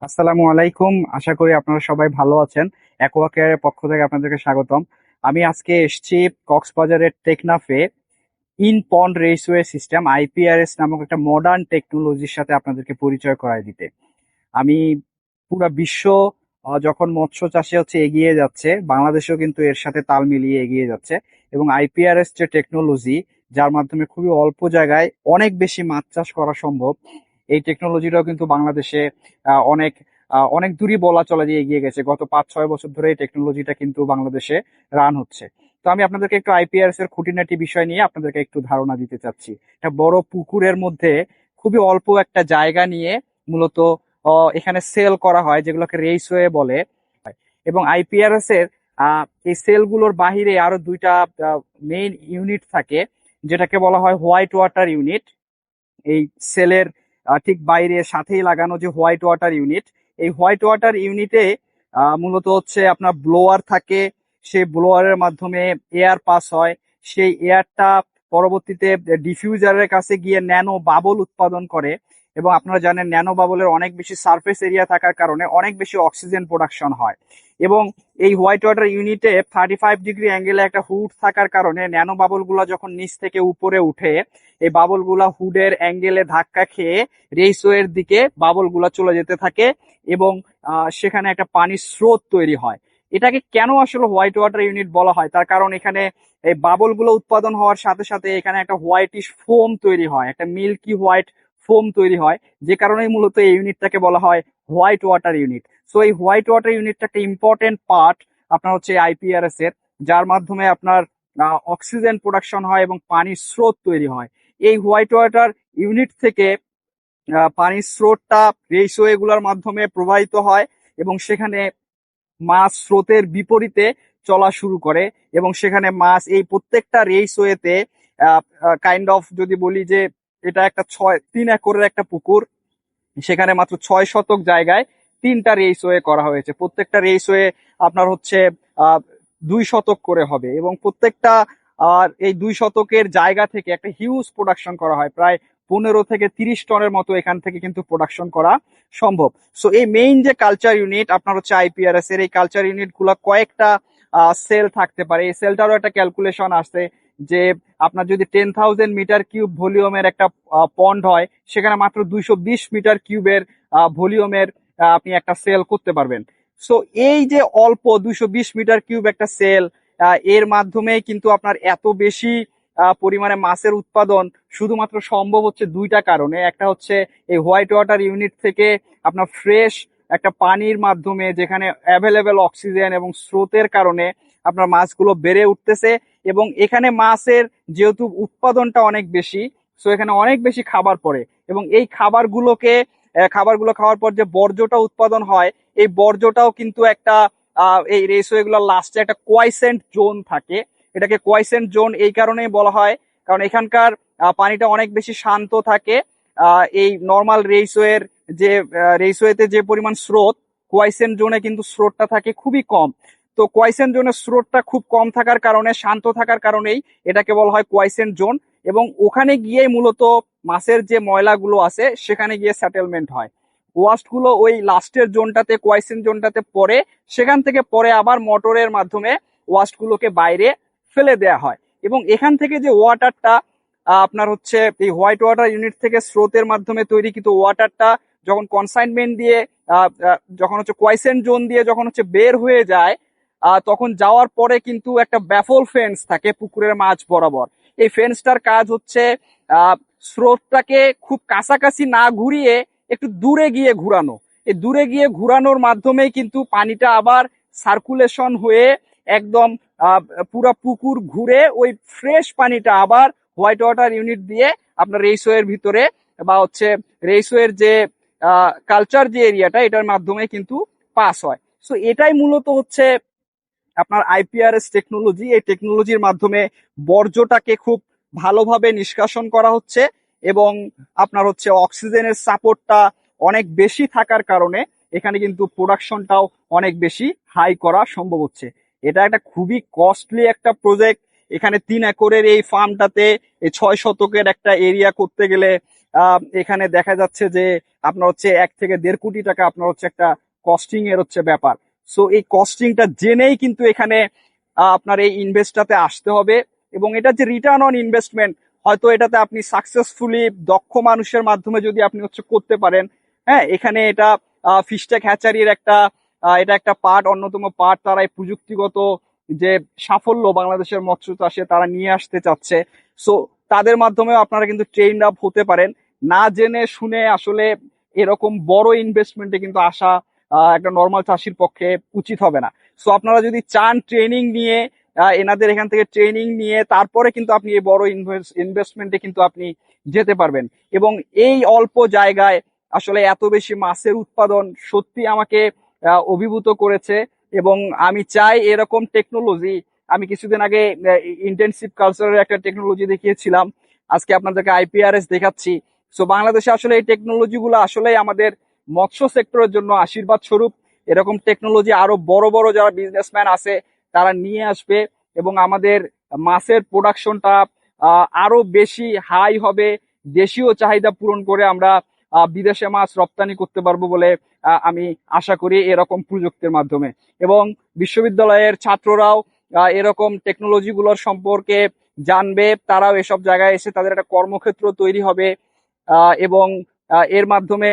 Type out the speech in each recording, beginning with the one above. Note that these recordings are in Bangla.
আসসালামু আলাইকুম। আশা করি আপনারা সবাই ভালো আছেন। অ্যাকোয়াকেয়ারের পক্ষ থেকে আপনাদেরকে স্বাগতম। আমি আজকে এসেছি কক্সবাজারের টেকনাফে in pond raceway system IPRS নামক একটা মডার্ন টেকনোলজির সাথে আপনাদেরকে পরিচয় করায় দিতে। আমি পুরা বিশ্ব যখন মৎস্য চাষে এগিয়ে যাচ্ছে, বাংলাদেশও কিন্তু এর সাথে তাল মিলিয়ে এগিয়ে যাচ্ছে। এবং আইপিআরএস যে টেকনোলজি, যার মাধ্যমে খুবই অল্প জায়গায় অনেক বেশি মাছ চাষ করা সম্ভব, এই টেকনোলজিটাও কিন্তু বাংলাদেশে অনেক অনেক দূরই বলা চলে যে এগিয়ে গেছে। গত 5-6 বছর ধরে এই টেকনোলজিটা কিন্তু বাংলাদেশে রান হচ্ছে। তো আমি আপনাদেরকে একটু আইপিআরএস এর খুঁটিনাটি বিষয় নিয়ে আপনাদেরকে একটু ধারণা দিতে চাচ্ছি। একটা বড় পুকুরের মধ্যে খুবই অল্প একটা জায়গা নিয়ে মূলত এখানে সেল করা হয়, যেগুলোকে রেসওয়ে বলে। এবং আইপিআরএস এর এই সেলগুলোর বাহিরে আরো দুইটা মেইন ইউনিট থাকে, যেটাকে বলা হয় হোয়াইট ওয়াটার ইউনিট। এই সেলের ঠিক বাইরে সাথেই লাগানো যে হোয়াইট ওয়াটার ইউনিট, এই হোয়াইট ওয়াটার ইউনিটে মূলত আপনার ব্লোয়ার থাকে। সেই ব্লোয়ারের মাধ্যমে এয়ার পাস হয়। সেই এয়ারটা পরবর্তীতে ডিফিউজারের কাছে গিয়ে ন্যানো বাবল উৎপাদন করে। এবং আপনারা জানেন ন্যানো বাবলের অনেক বেশি সারফেস এরিয়া থাকার কারণে অনেক বেশি অক্সিজেন প্রোডাকশন হয়। এবং এই হোয়াইট ওয়াটার ইউনিটে 35 ডিগ্রি অ্যাঙ্গেলে একটা হুড থাকার কারণে ন্যানো বাবল গুলা যখন নিচ থেকে উপরে উঠে, এই বাবল গুলা হুডের অ্যাঙ্গেলে ধাক্কা খেয়ে রেসওয়ের দিকে বাবল গুলা চলে যেতে থাকে। এবং সেখানে একটা পানির স্রোত তৈরি হয়। এটাকে কেন আসলে হোয়াইট ওয়াটার ইউনিট বলা হয়, তার কারণ এখানে এই বাবল গুলো উৎপাদন হওয়ার সাথে সাথে এখানে একটা হোয়াইটিশ ফোম তৈরি হয়, একটা মিল্কি হোয়াইট ফোম তৈরি হয়, যে কারণেই মূলত এই ইউনিটটাকে বলা হয় হোয়াইট ওয়াটার ইউনিট। সো এই হোয়াইট ওয়াটার ইউনিটটা একটা ইম্পর্টেন্ট পার্ট আপনার আইপিআরএস এর, যার মাধ্যমে আপনার অক্সিজেন প্রোডাকশন হয় এবং পানির স্রোত তৈরি হয়। এই হোয়াইট ওয়াটার ইউনিট থেকে পানির স্রোতটা রেসওয়ে গুলার মাধ্যমে প্রবাহিত হয় এবং সেখানে মাছ স্রোতের বিপরীতে চলা শুরু করে। এবং সেখানে মাছ এই প্রত্যেকটা রেসওয়েতে কাইন্ড অফ যদি বলি যে এটা একটা 3 একরের একটা পুকুর, সেখানে মাত্র 6 শতক জায়গায় 3টা রেসওয়ে করা হয়েছে। প্রত্যেকটা রেসওয়ে আপনার 2 শতক করে হবে এবং প্রত্যেকটা এই 2 শতকের জায়গা থেকে একটা হিউজ প্রোডাকশন করা হয়। প্রায় 15 থেকে 30 টনের মতো এখান থেকে কিন্তু প্রোডাকশন করা সম্ভব। সো এই মেইন যে কালচার ইউনিট আপনার আইপিআরএস এর, এই কালচার ইউনিট গুলা কয়েকটা সেল থাকতে পারে। এই সেলটারও একটা ক্যালকুলেশন আসছে যে আপনার যদি 10,000 মিটার কিউব ভলিউমের একটা পন্ড হয়, সেখানে মাত্র 220 মিটার কিউবের ভলিউমের আপনি একটা সেল করতে পারবেন। সো এই যে অল্প 220 মিটার কিউব একটা সেল, এর মাধ্যমে কিন্তু আপনার এত বেশি পরিমাণে মাছের উৎপাদন শুধুমাত্র সম্ভব দুইটা কারণে। একটা এই হোয়াইট ওয়াটার ইউনিট থেকে আপনার ফ্রেশ একটা পানির মাধ্যমে, যেখানে অ্যাভেলেবেল অক্সিজেন এবং স্রোতের কারণে আপনার মাছগুলো বেড়ে উঠতেছে। এবং এখানে মাছের যেহেতু উৎপাদনটা অনেক বেশি, সো এখানে অনেক বেশি খাবার পড়ে। এবং এই খাবারগুলো খাওয়ার পর যে বর্জ্যটা উৎপাদন হয়, এই বর্জ্যটাও কিন্তু একটা এই রেসওয়ে গুলোর লাস্টে একটা কোয়াইসেন্ট জোন থাকে। এটাকে কোয়াইসেন্ট জোন এই কারণেই বলা হয় কারণ এখানকার পানিটা অনেক বেশি শান্ত থাকে। এই নর্মাল যে রেসওয়েতে যে পরিমাণ স্রোত, কোয়াইসেন্ট জোনে কিন্তু স্রোতটা থাকে খুবই কম। তো কোয়াইসেন্ট জোনের স্রোতটা খুব কম থাকার কারণে, শান্ত থাকার কারণেই এটাকে বলা হয় কোয়াইসেন্ট জোন। এবং ওখানে গিয়ে মূলত মাছের যে ময়লাগুলো আছে সেখানে গিয়ে সেটেলমেন্ট হয়। ওয়াস্ট গুলো ওই লাস্টের জোনটাতে, কোয়াইসেন্ট জোনটাতে পড়ে, সেখান থেকে পরে আবার মোটরের মাধ্যমে ওয়াস্ট গুলোকে বাইরে ফেলে দেয়া হয়। এবং এখান থেকে যে ওয়াটারটা আপনার এই হোয়াইট ওয়াটার ইউনিট থেকে স্রোতের মাধ্যমে তৈরিকৃত ওয়াটারটা যখন কনসাইনমেন্ট দিয়ে যখন কোয়াইসেন্ট জোন দিয়ে যখন বের হয়ে যায়, তখন যাওয়ার পরে কিন্তু একটা ব্যাফল ফেন্স থাকে পুকুরের মাঝ বরাবর। এই ফেন্সটার কাজ আহ স্রোতটাকে খুব কাছাকাছি না ঘুরিয়ে একটু দূরে গিয়ে ঘুরানো। এই দূরে গিয়ে ঘুরানোর মাধ্যমেই কিন্তু পানিটা আবার সার্কুলেশন হয়ে একদম পুরা পুকুর ঘুরে ওই ফ্রেশ পানিটা আবার হোয়াইট ওয়াটার ইউনিট দিয়ে আপনার রেসওয়ের ভিতরে বা রেসওয়ের যে কালচার যে এরিয়াটা, এটার মাধ্যমে কিন্তু পাস হয়। সো এটাই মূলত আপনার আইপিআরএস টেকনোলজি। এই টেকনোলজির মাধ্যমে বর্জ্যটাকে খুব ভালোভাবে নিষ্কাশন করা হচ্ছে এবং আপনার অক্সিজেনের সাপোর্টটা অনেক বেশি থাকার কারণে এখানে কিন্তু প্রোডাকশনটাও অনেক বেশি হাই করা সম্ভব হচ্ছে। এটা একটা খুবই কস্টলি একটা প্রজেক্ট। এখানে 3 একরের এই ফার্মটাতে এই 6 শতকের একটা এরিয়া করতে গেলে এখানে দেখা যাচ্ছে যে আপনার হচ্ছে 1 থেকে 1.5 কোটি টাকা আপনার হচ্ছে একটা কস্টিং এর হচ্ছে ব্যাপার। সো এই কস্টিংটা জেনেই কিন্তু এখানে আপনার এই ইনভেস্টটাতে আসতে হবে। এবং এটা যে রিটার্ন অন ইনভেস্টমেন্ট, হয়তো এটাতে আপনি সাকসেসফুলি দক্ষ মানুষের মাধ্যমে যদি আপনি হচ্ছে করতে পারেন, হ্যাঁ, এখানে এটা ফিশটেক হ্যাচারির একটা এটা একটা পার্ট, অন্যতম পার্ট। তারা এই প্রযুক্তিগত যে সাফল্য বাংলাদেশের মৎস্য চাষে তারা নিয়ে আসতে চাচ্ছে। সো তাদের মাধ্যমে আপনারা কিন্তু ট্রেন আপ হতে পারেন। না জেনে শুনে আসলে এরকম বড় ইনভেস্টমেন্টে কিন্তু আসা একটা নর্মাল চাষির পক্ষে উচিত হবে না। সো আপনারা যদি চান ট্রেনিং নিয়ে, এনাদের এখান থেকে ট্রেনিং নিয়ে তারপরে কিন্তু আপনি এই বড় ইনভেস্টমেন্টে কিন্তু আপনি যেতে পারবেন। এবং এই অল্প জায়গায় আসলে এত বেশি মাছের উৎপাদন সত্যি আমাকে অভিভূত করেছে। এবং আমি চাই এরকম টেকনোলজি, আমি কিছুদিন আগে ইন্টেনসিভ কালচারের একটা টেকনোলজি দেখিয়েছিলাম, আজকে আপনাদেরকে আইপিআরএস দেখাচ্ছি। সো বাংলাদেশে আসলে এই টেকনোলজি গুলো আসলে আমাদের মৎস্য সেক্টরের জন্য আশীর্বাদ স্বরূপ। এরকম টেকনোলজি আরো বড় বড় যারা বিজনেসম্যান আছে তারা নিয়ে আসবে, এবং আমাদের মাছের প্রোডাকশনটা আরো বেশি হাই হবে। দেশীয় চাহিদা পূরণ করে আমরা বিদেশে মাছ রপ্তানি করতে পারবো বলে আমি আশা করি এরকম প্রযুক্তির মাধ্যমে। এবং বিশ্ববিদ্যালয়ের ছাত্ররাও এরকম টেকনোলজি গুলোর সম্পর্কে জানবে, তারাও এসব জায়গায় এসে তাদের একটা কর্মক্ষেত্র তৈরি হবে। এবং এর মাধ্যমে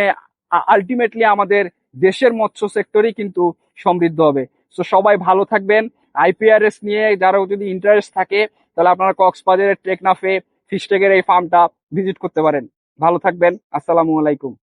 আলটিমেটলি আমাদের দেশের মৎস্য সেক্টরই কিন্তু সমৃদ্ধ হবে। তো সবাই ভালো থাকবেন। আইপিআরএস নিয়ে যারা যদি ইন্টারেস্ট থাকে তাহলে আপনারা কক্সবাজারের টেকনাফে ফিশটেকের এই ফার্মটা ভিজিট করতে পারেন। ভালো থাকবেন। আসসালামু আলাইকুম।